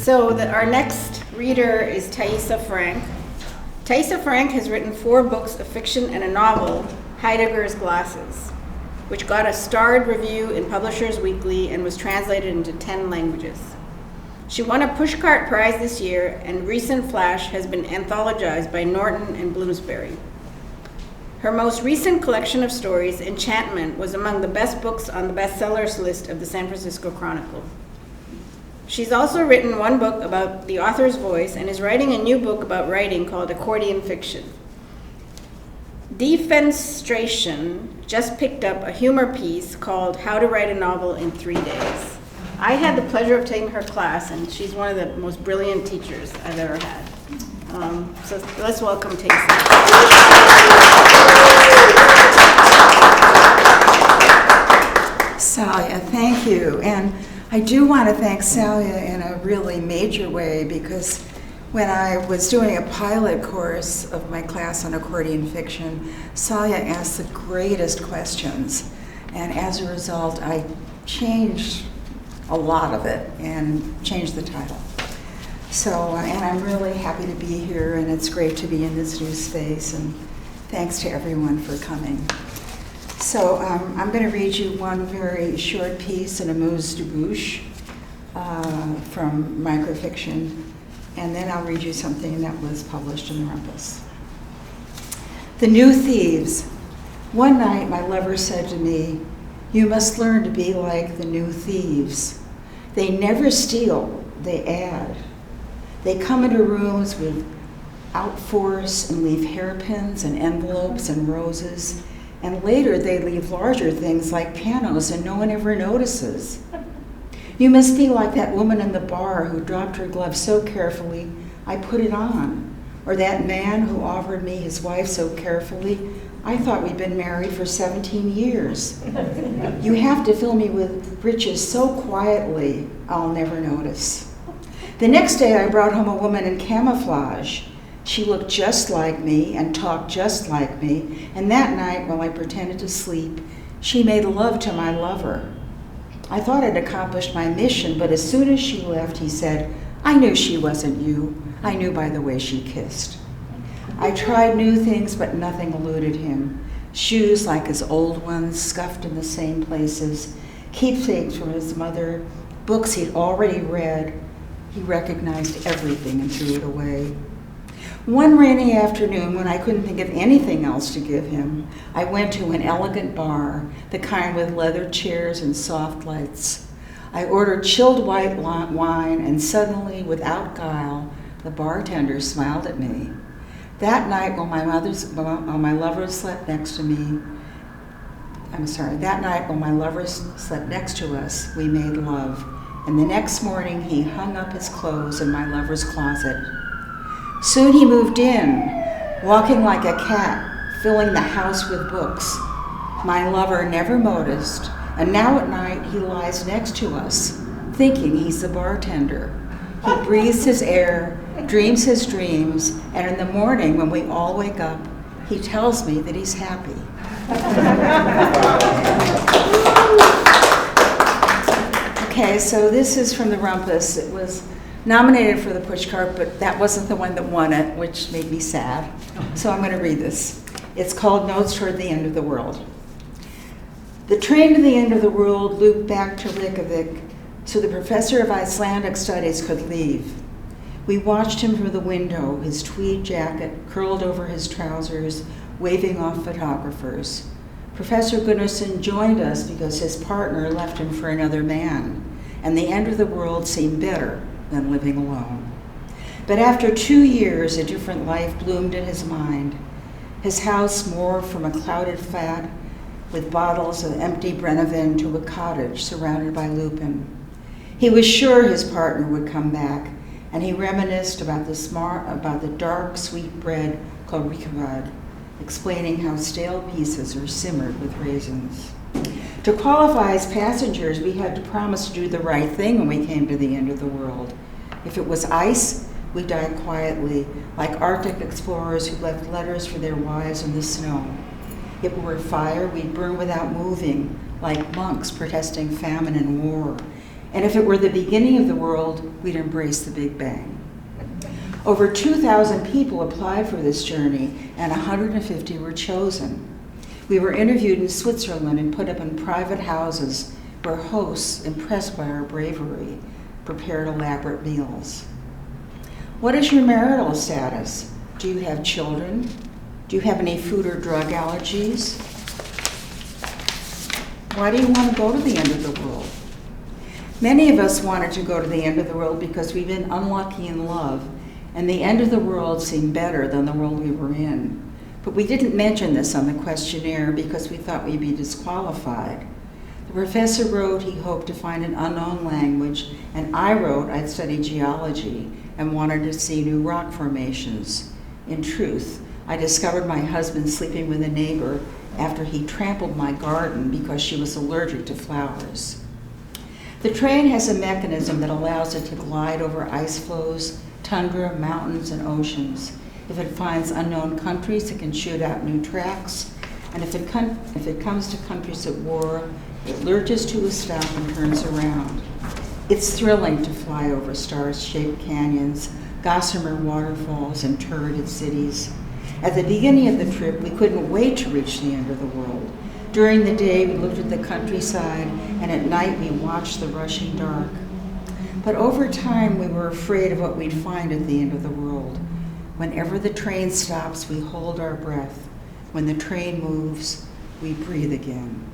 Our next reader is Thaisa Frank. Thaisa Frank has written 4 books of fiction and a novel, Heidegger's Glasses, which got a starred review in Publishers Weekly and was translated into 10 languages. She won a Pushcart Prize this year, and Recent Flash has been anthologized by Norton and Bloomsbury. Her most recent collection of stories, Enchantment, was among the best books on the bestsellers list of the San Francisco Chronicle. She's also written 1 book about the author's voice and is writing a new book about writing called Accordion Fiction. Defenestration just picked up a humor piece called How to Write a Novel in 3 Days. I had the pleasure of taking her class, and she's one of the most brilliant teachers I've ever had. So let's welcome Thaisa. Salia, thank you. And I do want to thank Salia in a really major way, because when I was doing a pilot course of my class on accordion fiction, Salia asked the greatest questions. And as a result, I changed a lot of it and changed the title. So, and I'm really happy to be here, and it's great to be in this new space, and thanks to everyone for coming. So I'm going to read you one very short piece in amuse de bouche from microfiction, and then I'll read you something that was published in the Rumpus. The New Thieves. One night my lover said to me, "You must learn to be like the new thieves. They never steal, they add. They come into rooms without force and leave hairpins and envelopes and roses, and later they leave larger things like pianos and no one ever notices. You must be like that woman in the bar who dropped her glove so carefully, I put it on. Or that man who offered me his wife so carefully, I thought we'd been married for 17 years. You have to fill me with riches so quietly, I'll never notice." The next day I brought home a woman in camouflage. She looked just like me and talked just like me, and that night while I pretended to sleep, she made love to my lover. I thought I'd accomplished my mission, but as soon as she left, he said, "I knew she wasn't you. I knew by the way she kissed." I tried new things, but nothing eluded him. Shoes like his old ones, scuffed in the same places, keepsakes from his mother, books he'd already read. He recognized everything and threw it away. One rainy afternoon, when I couldn't think of anything else to give him, I went to an elegant bar, the kind with leather chairs and soft lights. I ordered chilled white wine, and suddenly, without guile, the bartender smiled at me. That night, while my lover slept next to us, we made love. And the next morning, he hung up his clothes in my lover's closet. Soon he moved in, walking like a cat, filling the house with books. My lover never noticed, and now at night he lies next to us, thinking he's the bartender. He breathes his air, dreams his dreams, and in the morning when we all wake up, he tells me that he's happy. Okay, so this is from the Rumpus. It was nominated for the Pushcart, but that wasn't the one that won it, which made me sad. So I'm going to read this. It's called Notes Toward the End of the World. The train to the end of the world looped back to Reykjavik so the professor of Icelandic studies could leave. We watched him from the window, his tweed jacket curled over his trousers, waving off photographers. Professor Gunnarsson joined us because his partner left him for another man, and the end of the world seemed better than living alone. But after 2 years, a different life bloomed in his mind. His house moored from a clouded flat with bottles of empty Brennivin to a cottage surrounded by lupin. He was sure his partner would come back, and he reminisced about the dark, sweet bread called rikavad, explaining how stale pieces are simmered with raisins. To qualify as passengers, we had to promise to do the right thing when we came to the end of the world. If it was ice, we died quietly, like Arctic explorers who left letters for their wives in the snow. If it were fire, we'd burn without moving, like monks protesting famine and war. And if it were the beginning of the world, we'd embrace the Big Bang. Over 2,000 people applied for this journey, and 150 were chosen. We were interviewed in Switzerland and put up in private houses where hosts, impressed by our bravery, prepared elaborate meals. What is your marital status? Do you have children? Do you have any food or drug allergies? Why do you want to go to the end of the world? Many of us wanted to go to the end of the world because we've been unlucky in love, and the end of the world seemed better than the world we were in. But we didn't mention this on the questionnaire because we thought we'd be disqualified. The professor wrote he hoped to find an unknown language, and I wrote I'd studied geology and wanted to see new rock formations. In truth, I discovered my husband sleeping with a neighbor after he trampled my garden because she was allergic to flowers. The train has a mechanism that allows it to glide over ice floes, tundra, mountains, and oceans. If it finds unknown countries, it can shoot out new tracks. And if it comes to countries at war, it lurches to a stop and turns around. It's thrilling to fly over star-shaped canyons, gossamer waterfalls, and turreted cities. At the beginning of the trip, we couldn't wait to reach the end of the world. During the day, we looked at the countryside, and at night, we watched the rushing dark. But over time, we were afraid of what we'd find at the end of the world. Whenever the train stops, we hold our breath. When the train moves, we breathe again.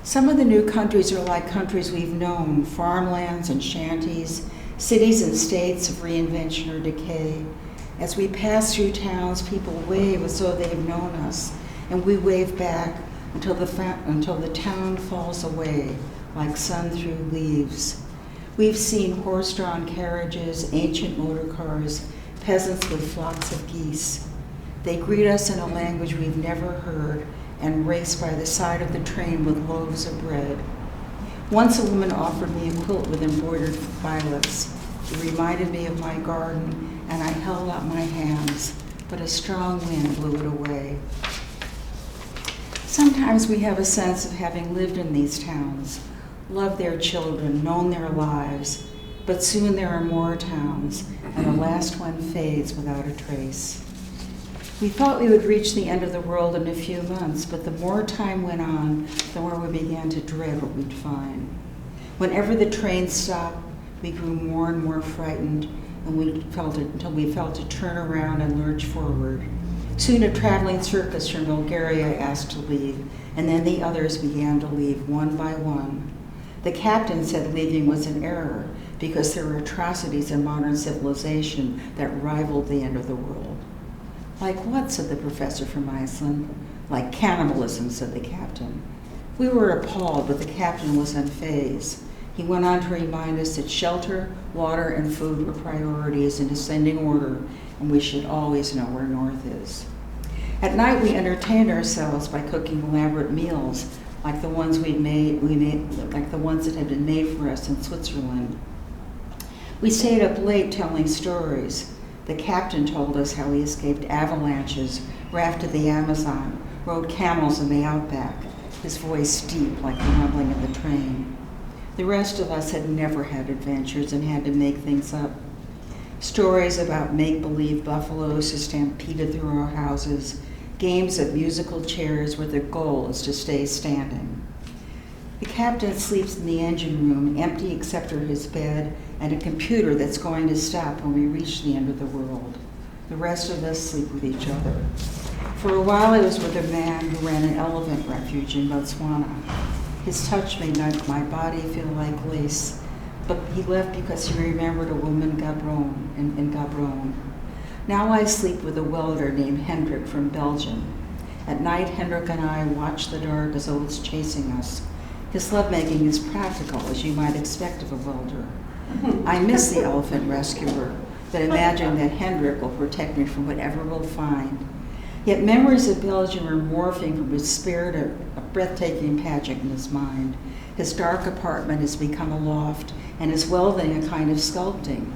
Some of the new countries are like countries we've known, farmlands and shanties, cities and states of reinvention or decay. As we pass through towns, people wave as though they've known us, and we wave back until the town falls away like sun through leaves. We've seen horse-drawn carriages, ancient motor cars, peasants with flocks of geese. They greet us in a language we've never heard and race by the side of the train with loaves of bread. Once a woman offered me a quilt with embroidered violets. It reminded me of my garden, and I held out my hands, but a strong wind blew it away. Sometimes we have a sense of having lived in these towns, loved their children, known their lives, but soon there are more towns, and the last one fades without a trace. We thought we would reach the end of the world in a few months, but the more time went on, the more we began to dread what we'd find. Whenever the train stopped, we grew more and more frightened, and until we felt to turn around and lurch forward. Soon a traveling circus from Bulgaria asked to leave, and then the others began to leave one by one. The captain said leaving was an error because there were atrocities in modern civilization that rivaled the end of the world. Like what, said the professor from Iceland. Like cannibalism, said the captain. We were appalled, but the captain was unfazed. He went on to remind us that shelter, water, and food were priorities in descending order, and we should always know where north is. At night, we entertained ourselves by cooking elaborate meals, like the ones like the ones that had been made for us in Switzerland. We stayed up late telling stories. The captain told us how he escaped avalanches, rafted the Amazon, rode camels in the outback, his voice deep like the rumbling of the train. The rest of us had never had adventures and had to make things up. Stories about make-believe buffaloes who stampeded through our houses, games of musical chairs where the goal is to stay standing. The captain sleeps in the engine room, empty except for his bed and a computer that's going to stop when we reach the end of the world. The rest of us sleep with each other. For a while I was with a man who ran an elephant refuge in Botswana. His touch made my body feel like lace, but he left because he remembered a woman in Gaborone. Now I sleep with a welder named Hendrik from Belgium. At night, Hendrik and I watch the dark as though it's chasing us. His lovemaking is practical, as you might expect of a welder. I miss the elephant rescuer, but imagine that Hendrik will protect me from whatever we'll find. Yet memories of Belgium are morphing from his spirit a breathtaking pageant in his mind. His dark apartment has become a loft, and is welding a kind of sculpting.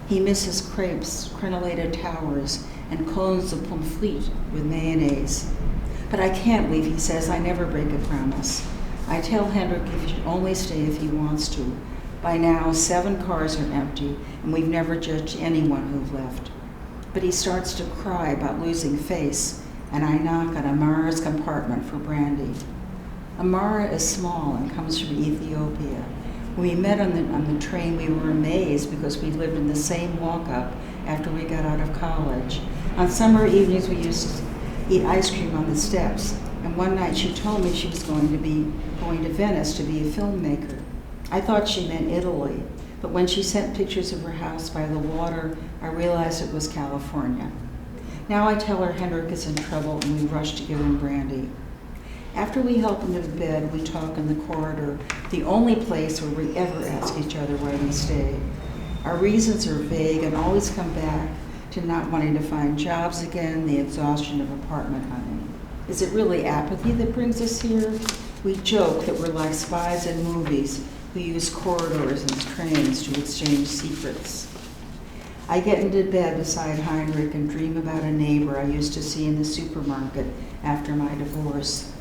He misses crepes, crenellated towers, and cones of pommes frites with mayonnaise. But I can't leave, he says. I never break a promise. I tell Hendrik he should only stay if he wants to. By now, 7 cars are empty, and we've never judged anyone who left. But he starts to cry about losing face, and I knock on Amara's compartment for brandy. Amara is small and comes from Ethiopia. When we met on the train, we were amazed because we lived in the same walk-up after we got out of college. On summer evenings, we used to eat ice cream on the steps, and one night she told me she was going to Venice to be a filmmaker. I thought she meant Italy, but when she sent pictures of her house by the water, I realized it was California. Now I tell her Hendrik is in trouble and we rush to give him brandy. After we help him to bed, we talk in the corridor, the only place where we ever ask each other why we stay. Our reasons are vague and always come back to not wanting to find jobs again, the exhaustion of apartment hunting. Is it really apathy that brings us here? We joke that we're like spies in movies who use corridors and trains to exchange secrets. I get into bed beside Heinrich and dream about a neighbor I used to see in the supermarket after my divorce.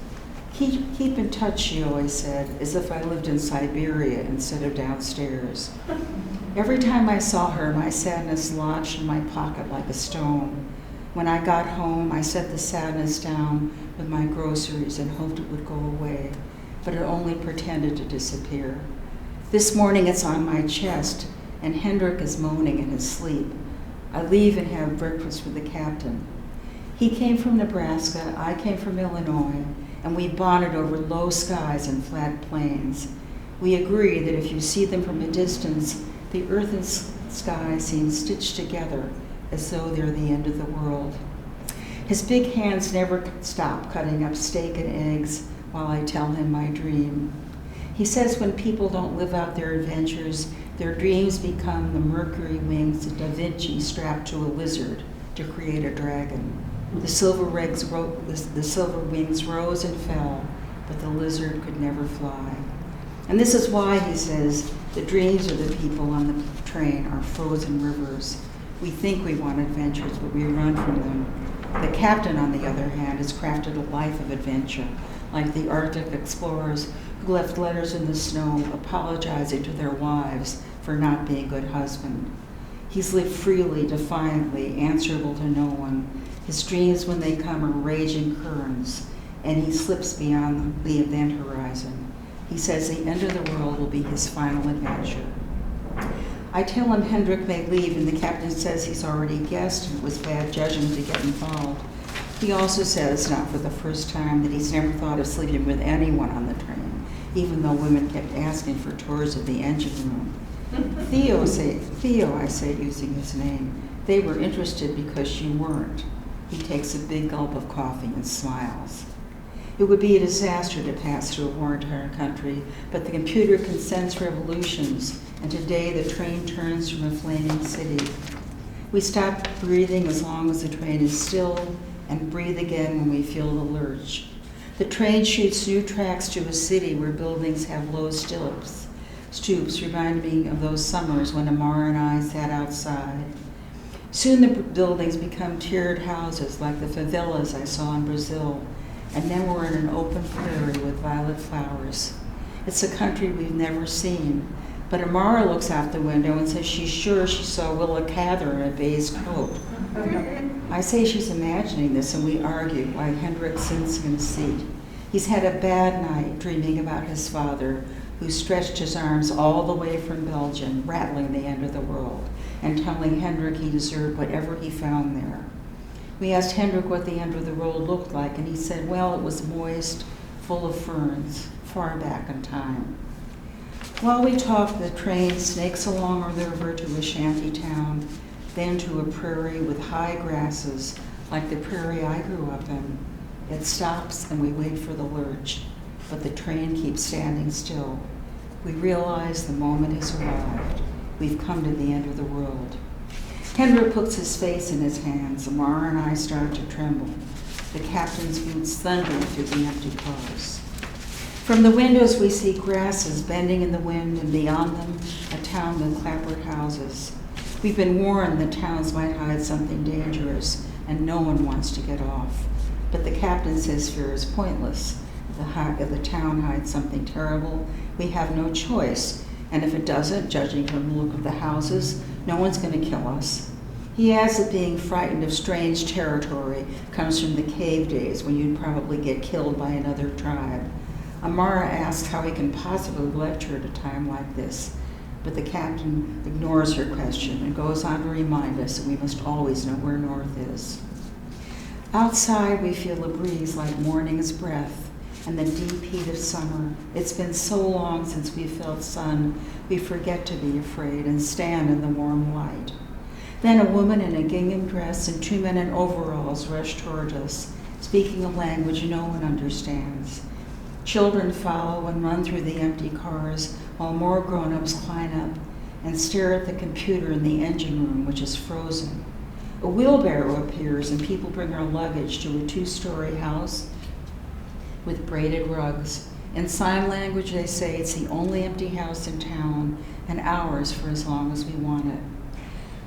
Keep in touch, she always said, as if I lived in Siberia instead of downstairs. Every time I saw her, my sadness lodged in my pocket like a stone. When I got home, I set the sadness down with my groceries and hoped it would go away, but it only pretended to disappear. This morning it's on my chest, and Hendrik is moaning in his sleep. I leave and have breakfast with the captain. He came from Nebraska, I came from Illinois, and we bonded over low skies and flat plains. We agree that if you see them from a distance, the earth and sky seem stitched together as though they're the end of the world. His big hands never stop cutting up steak and eggs while I tell him my dream. He says when people don't live out their adventures, their dreams become the mercury wings that Da Vinci strapped to a lizard to create a dragon. The silver wings rose and fell, but the lizard could never fly. And this is why, he says, the dreams of the people on the train are frozen rivers. We think we want adventures, but we run from them. The captain, on the other hand, has crafted a life of adventure, like the Arctic explorers who left letters in the snow apologizing to their wives for not being a good husband. He's lived freely, defiantly, answerable to no one. His dreams, when they come, are raging currents, and he slips beyond the event horizon. He says the end of the world will be his final adventure. I tell him Hendrik may leave, and the captain says he's already guessed and it was bad judgment to get involved. He also says, not for the first time, that he's never thought of sleeping with anyone on the train, even though women kept asking for tours of the engine room. Theo, I say, using his name. They were interested because you weren't. He takes a big gulp of coffee and smiles. It would be a disaster to pass through a war-torn country, but the computer can sense revolutions, and today the train turns from a flaming city. We stop breathing as long as the train is still, and breathe again when we feel the lurch. The train shoots new tracks to a city where buildings have low stoops, reminding me of those summers when Amara and I sat outside. Soon the buildings become tiered houses like the favelas I saw in Brazil, and then we're in an open prairie with violet flowers. It's a country we've never seen, but Amara looks out the window and says she's sure she saw Willa Cather in a baize coat. I say she's imagining this, and we argue while Hendrik sits in his seat. He's had a bad night dreaming about his father, who stretched his arms all the way from Belgium, rattling the end of the world, and telling Hendrik he deserved whatever he found there. We asked Hendrik what the end of the world looked like, and he said, well, it was moist, full of ferns, far back in time. While we talk, the train snakes along the river to a shanty town, then to a prairie with high grasses, like the prairie I grew up in. It stops and we wait for the lurch, but the train keeps standing still. We realize the moment has arrived. We've come to the end of the world. Hendrik puts his face in his hands. Amara and I start to tremble. The captain's boots thunder through the empty cars. From the windows we see grasses bending in the wind, and beyond them a town with clapboard houses. We've been warned that towns might hide something dangerous, and no one wants to get off. But the captain says fear is pointless. If the town hides something terrible, we have no choice. And if it doesn't, judging from the look of the houses, no one's going to kill us. He adds that being frightened of strange territory comes from the cave days when you'd probably get killed by another tribe. Amara asks how he can possibly lecture at a time like this, but the captain ignores her question and goes on to remind us that we must always know where north is. Outside, we feel a breeze like morning's breath and the deep heat of summer. It's been so long since we felt sun, we forget to be afraid and stand in the warm light. Then a woman in a gingham dress and 2 men in overalls rush toward us, speaking a language no one understands. Children follow and run through the empty cars, while more grown-ups climb up and stare at the computer in the engine room, which is frozen. A wheelbarrow appears and people bring our luggage to a 2-story house with braided rugs. In sign language, they say it's the only empty house in town and ours for as long as we want it.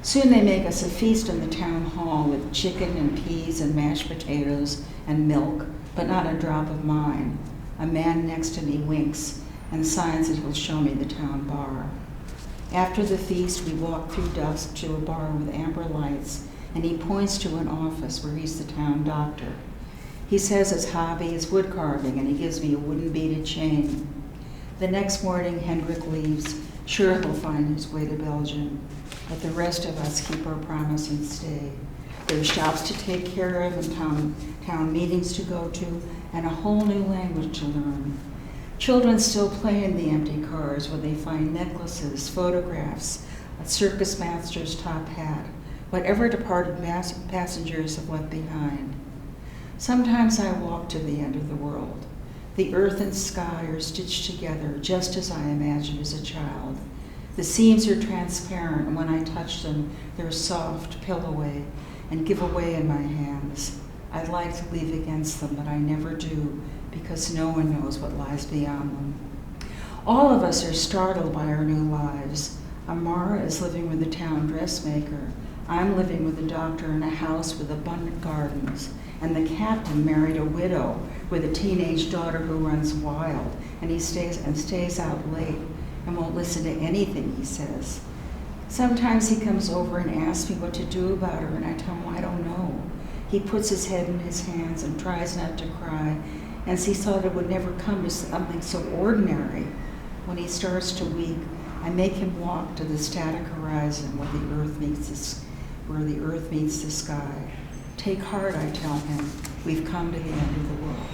Soon they make us a feast in the town hall with chicken and peas and mashed potatoes and milk, but not a drop of mine. A man next to me winks and signs that he'll show me the town bar. After the feast, we walk through dusk to a bar with amber lights, and he points to an office where he's the town doctor. He says his hobby is wood carving, and he gives me a wooden beaded chain. The next morning, Hendrik leaves. Sure, he'll find his way to Belgium, but the rest of us keep our promise and stay. There are shops to take care of and town meetings to go to, and a whole new language to learn. Children still play in the empty cars where they find necklaces, photographs, a circus master's top hat, whatever departed passengers have left behind. Sometimes I walk to the end of the world. The earth and sky are stitched together just as I imagined as a child. The seams are transparent, and when I touch them, they're soft, peel away, and give away in my hands. I'd like to leave against them, but I never do, because no one knows what lies beyond them. All of us are startled by our new lives. Amara is living with a town dressmaker. I'm living with a doctor in a house with abundant gardens. And the captain married a widow with a teenage daughter who runs wild, and he stays out late and won't listen to anything he says. Sometimes he comes over and asks me what to do about her, and I tell him I don't know. He puts his head in his hands and tries not to cry, as he thought it would never come to something so ordinary. When he starts to weep, I make him walk to the static horizon where the earth meets the sky. Take heart, I tell him. We've come to the end of the world.